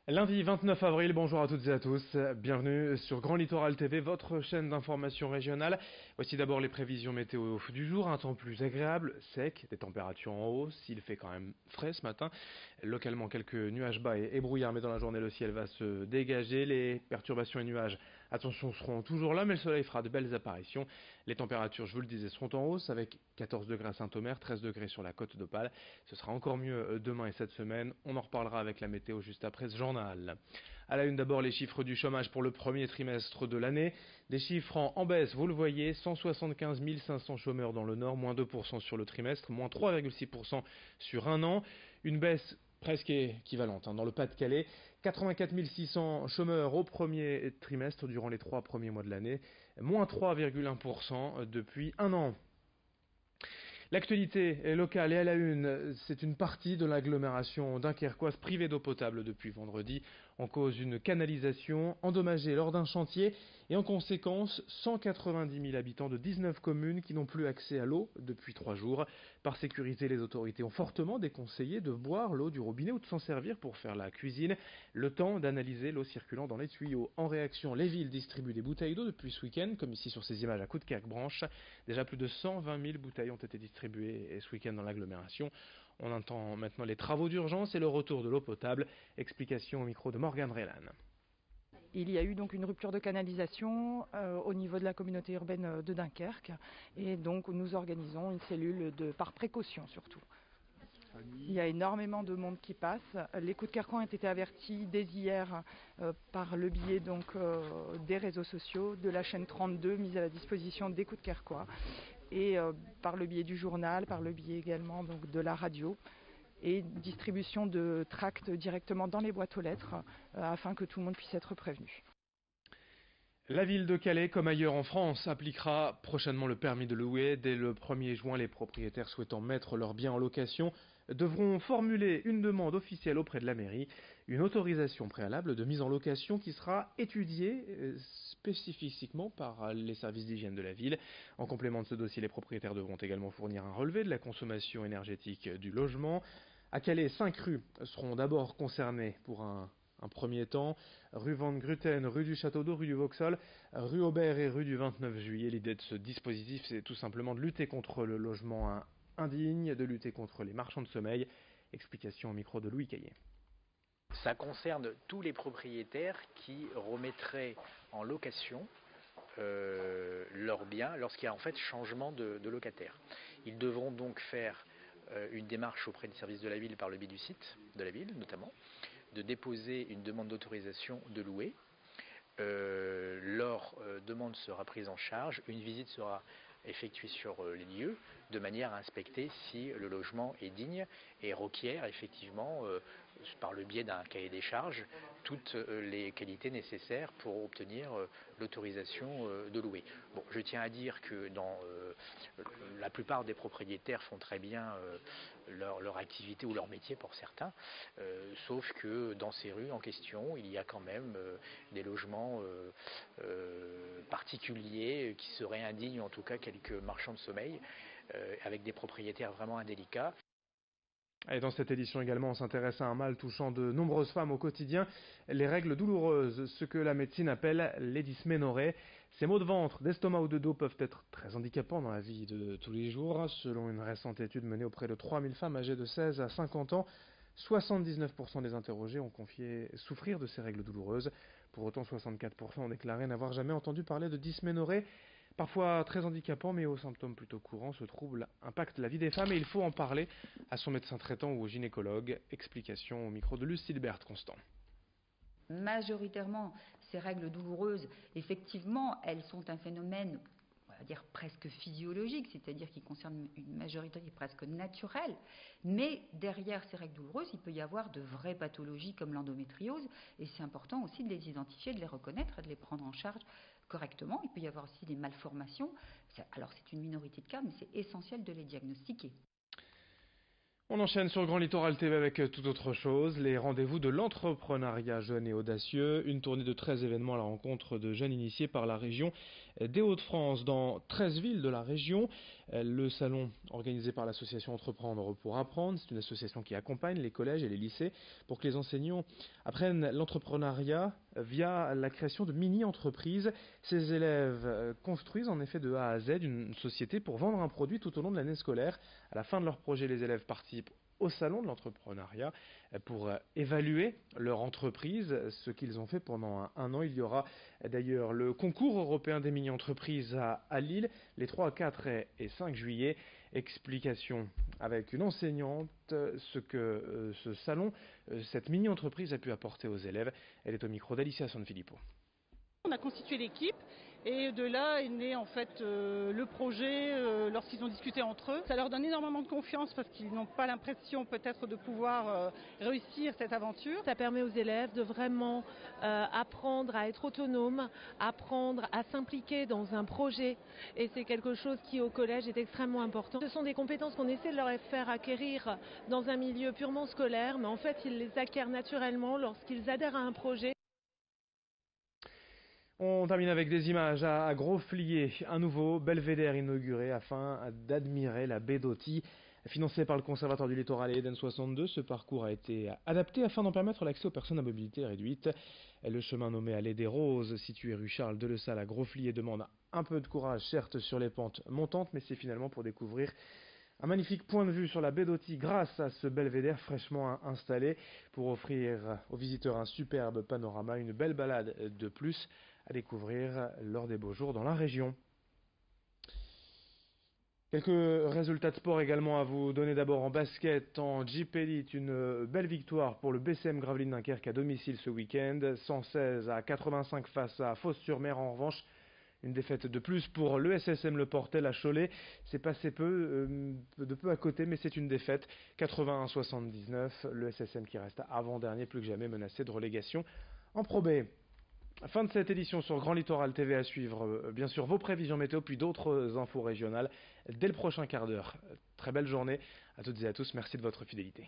Lundi 29 avril, bonjour à toutes et à tous, bienvenue sur Grand Littoral TV, votre chaîne d'information régionale. Voici d'abord les prévisions météo du jour, un temps plus agréable, sec, des températures en hausse, il fait quand même frais ce matin. Localement quelques nuages bas et brouillards, mais dans la journée le ciel va se dégager, les perturbations et nuages, attention, seront toujours là, mais le soleil fera de belles apparitions. Les températures, je vous le disais, seront en hausse avec 14 degrés à Saint-Omer, 13 degrés sur la côte d'Opale. Ce sera encore mieux demain et cette semaine. On en reparlera avec la météo juste après ce journal. À la une d'abord les chiffres du chômage pour le premier trimestre de l'année. Des chiffres en baisse, vous le voyez, 175 500 chômeurs dans le Nord, moins 2% sur le trimestre, moins 3,6% sur un an. Une baisse presque équivalente dans le Pas-de-Calais. 84 600 chômeurs au premier trimestre durant les 3 premiers mois de l'année, moins 3,1% depuis un an. L'actualité locale et à la une, c'est une partie de l'agglomération dunkerquoise privée d'eau potable depuis vendredi en cause d'une canalisation endommagée lors d'un chantier et en conséquence 190 000 habitants de 19 communes qui n'ont plus accès à l'eau depuis 3 jours. Par sécurité, les autorités ont fortement déconseillé de boire l'eau du robinet ou de s'en servir pour faire la cuisine, le temps d'analyser l'eau circulant dans les tuyaux. En réaction, les villes distribuent des bouteilles d'eau depuis ce week-end, comme ici sur ces images à Coudekerque-Branche. Déjà plus de 120 000 bouteilles ont été distribuées ce week-end dans l'agglomération. On entend maintenant les travaux d'urgence et le retour de l'eau potable. Explication au micro de Morgane Relan. Il y a eu donc une rupture de canalisation au niveau de la communauté urbaine de Dunkerque et donc nous organisons une cellule par précaution surtout. Il y a énormément de monde qui passe. Les Coudekerquois ont été avertis dès hier par le biais des réseaux sociaux, de la chaîne 32 mise à la disposition des Coudekerquois et par le biais du journal, par le biais également donc, de la radio et distribution de tracts directement dans les boîtes aux lettres afin que tout le monde puisse être prévenu. La ville de Calais, comme ailleurs en France, appliquera prochainement le permis de louer. Dès le 1er juin, les propriétaires souhaitant mettre leurs biens en location devront formuler une demande officielle auprès de la mairie, une autorisation préalable de mise en location qui sera étudiée spécifiquement par les services d'hygiène de la ville. En complément de ce dossier, les propriétaires devront également fournir un relevé de la consommation énergétique du logement. À Calais, 5 rues seront d'abord concernées pour un premier temps, rue Van Gruten, rue du Château d'Eau, rue du Vauxhall, rue Aubert et rue du 29 juillet. L'idée de ce dispositif, c'est tout simplement de lutter contre le logement indigne, de lutter contre les marchands de sommeil. Explication au micro de Louis Caillé. Ça concerne tous les propriétaires qui remettraient en location leurs biens lorsqu'il y a en fait changement de locataire. Ils devront donc faire une démarche auprès des services de la ville par le biais du site de la ville notamment, de déposer une demande d'autorisation de louer. Leur demande sera prise en charge, une visite sera effectuée sur les lieux de manière à inspecter si le logement est digne et requiert effectivement par le biais d'un cahier des charges toutes les qualités nécessaires pour obtenir l'autorisation de louer. Bon, je tiens à dire que la plupart des propriétaires font très bien leur activité ou leur métier pour certains, sauf que dans ces rues en question, il y a quand même des logements particuliers qui seraient indignes, en tout cas quelques marchands de sommeil, avec des propriétaires vraiment indélicats. Et dans cette édition également, on s'intéresse à un mal touchant de nombreuses femmes au quotidien, les règles douloureuses, ce que la médecine appelle les dysménorrhées. Ces maux de ventre, d'estomac ou de dos peuvent être très handicapants dans la vie de tous les jours. Selon une récente étude menée auprès de 3000 femmes âgées de 16 à 50 ans, 79% des interrogés ont confié souffrir de ces règles douloureuses. Pour autant, 64% ont déclaré n'avoir jamais entendu parler de dysménorrhée. Parfois très handicapant, mais aux symptômes plutôt courants, ce trouble impacte la vie des femmes et il faut en parler à son médecin traitant ou au gynécologue. Explication au micro de Luce Silbert Constant. Majoritairement, ces règles douloureuses, effectivement, elles sont un phénomène, on va dire presque physiologique, c'est-à-dire qui concerne une majorité presque naturelle, mais derrière ces règles douloureuses, il peut y avoir de vraies pathologies comme l'endométriose, et c'est important aussi de les identifier, de les reconnaître et de les prendre en charge correctement. Il peut y avoir aussi des malformations, alors c'est une minorité de cas, mais c'est essentiel de les diagnostiquer. On enchaîne sur Grand Littoral TV avec toute autre chose, les rendez-vous de l'entrepreneuriat jeune et audacieux, une tournée de 13 événements à la rencontre de jeunes initiés par la région des Hauts-de-France dans 13 villes de la région. Le salon organisé par l'association Entreprendre pour apprendre, c'est une association qui accompagne les collèges et les lycées pour que les enseignants apprennent l'entrepreneuriat via la création de mini-entreprises. Ces élèves construisent en effet de A à Z une société pour vendre un produit tout au long de l'année scolaire. À la fin de leur projet, les élèves participent au salon de l'entrepreneuriat pour évaluer leur entreprise, ce qu'ils ont fait pendant un an. Il y aura d'ailleurs le concours européen des mini-entreprises à Lille les 3, 4 et 5 juillet. Explication avec une enseignante ce que ce salon, cette mini-entreprise a pu apporter aux élèves. Elle est au micro d'Alicia Sanfilippo. On a constitué l'équipe et de là est né en fait le projet lorsqu'ils ont discuté entre eux. Ça leur donne énormément de confiance parce qu'ils n'ont pas l'impression peut-être de pouvoir réussir cette aventure. Ça permet aux élèves de vraiment apprendre à être autonomes, apprendre à s'impliquer dans un projet et c'est quelque chose qui au collège est extrêmement important. Ce sont des compétences qu'on essaie de leur faire acquérir dans un milieu purement scolaire, mais en fait ils les acquièrent naturellement lorsqu'ils adhèrent à un projet. On termine avec des images à Grosflier, un nouveau belvédère inauguré afin d'admirer la baie d'Authie. Financé par le Conservatoire du Littoral et Eden 62, ce parcours a été adapté afin d'en permettre l'accès aux personnes à mobilité réduite. Le chemin nommé Allée des Roses, situé rue Charles Delessal à Grosflier, demande un peu de courage, certes sur les pentes montantes, mais c'est finalement pour découvrir un magnifique point de vue sur la baie d'Authie grâce à ce belvédère fraîchement installé pour offrir aux visiteurs un superbe panorama, une belle balade de plus à découvrir lors des beaux jours dans la région. Quelques résultats de sport également à vous donner. D'abord en basket, en Jeep Elite, une belle victoire pour le BCM Gravelines Dunkerque à domicile ce week-end, 116 à 85 face à Fos-sur-Mer. En revanche, une défaite de plus pour l'ESSM Le Portel à Cholet. C'est passé de peu à côté, mais c'est une défaite. 81-79, l'ESSM qui reste avant-dernier, plus que jamais menacé de relégation en Pro B. Fin de cette édition sur Grand Littoral TV, à suivre bien sûr vos prévisions météo puis d'autres infos régionales dès le prochain quart d'heure. Très belle journée à toutes et à tous, merci de votre fidélité.